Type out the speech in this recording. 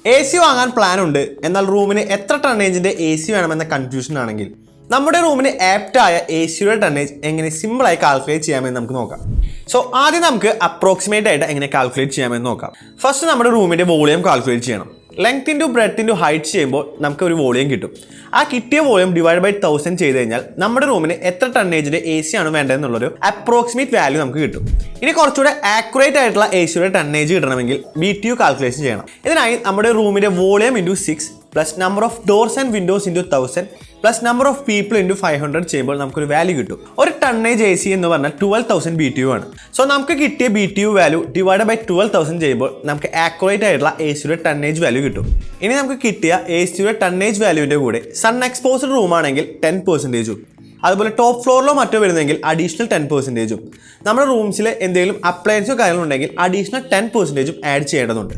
A C വാങ്ങാൻ plan ഉണ്ട്, എന്നാൽ റൂമിന് എത്ര ടണ്ണേജിന്റെ എ സി വേണമെന്ന കൺഫ്യൂഷൻ ആണെങ്കിൽ നമ്മുടെ റൂമിന് ആപ്റ്റായ എ സിയുടെ ടണ്ണേജ് എങ്ങനെ സിമ്പിളായി കാൽക്കുലേറ്റ് ചെയ്യാമെന്ന് നമുക്ക് നോക്കാം. സോ ആദ്യം നമുക്ക് അപ്രോക്സിമേറ്റ് ആയിട്ട് എങ്ങനെ കാൽക്കുലേറ്റ് ചെയ്യാമെന്ന് നോക്കാം. ഫസ്റ്റ് നമ്മുടെ റൂമിന്റെ വോളിയം കാൽക്കുലേറ്റ് ചെയ്യണം. Length into breadth into height ചെയ്യുമ്പോൾ നമുക്ക് ഒരു വോളിയം കിട്ടും. ആ കിട്ടിയ വോളിയം ഡിവൈഡ് ബൈ 1000 ചെയ്ത് കഴിഞ്ഞാൽ നമ്മുടെ റൂമിന് എത്ര ടണ്ണേജിന്റെ എ സി ആണ് വേണ്ടതെന്നുള്ളൊരു അപ്രോക്സിമേറ്റ് വാല്യൂ നമുക്ക് കിട്ടും. ഇനി കുറച്ചുകൂടെ ആക്യുറേറ്റ് ആയിട്ടുള്ള എ സിയുടെ ടണ്ണേജ് കിട്ടണമെങ്കിൽ BTU കാൽക്കുലേഷൻ ചെയ്യണം. ഇതിനായി നമ്മുടെ റൂമിന്റെ volume into 6 plus number of doors and Windows into 1000 plus number of people into 500 ചെയ്യുമ്പോൾ നമുക്കൊരു വാല്യൂ കിട്ടും. ഒരു ടണ്ണേജ് എ സി എന്ന് പറഞ്ഞാൽ 12,000 BTU ആണ്. സോ നമുക്ക് കിട്ടിയ BTU വാല്യൂ ഡിവൈഡ് ബൈ 12,000 ചെയ്യുമ്പോൾ നമുക്ക് ആക്യുറേറ്റ് ആയിട്ടുള്ള എ സിയുടെ ടണ്ണേജ് വാല്യൂ കിട്ടും. ഇനി നമുക്ക് കിട്ടിയ എ സിയുടെ ടണ്ണേജ് വാല്യൂവിൻ്റെ കൂടെ സൺ എക്സ്പോസ്ഡ് റൂം ആണെങ്കിൽ 10%, അതുപോലെ ടോപ്പ് ഫ്ലോറിലോ മറ്റോ വരുന്നെങ്കിൽ അഡീഷണൽ 10%, നമ്മുടെ റൂംസിൽ എന്തെങ്കിലും അപ്ലയൻസോ കാര്യങ്ങളുണ്ടെങ്കിൽ അഡീഷണൽ 10% ആഡ് ചെയ്യേണ്ടതുണ്ട്.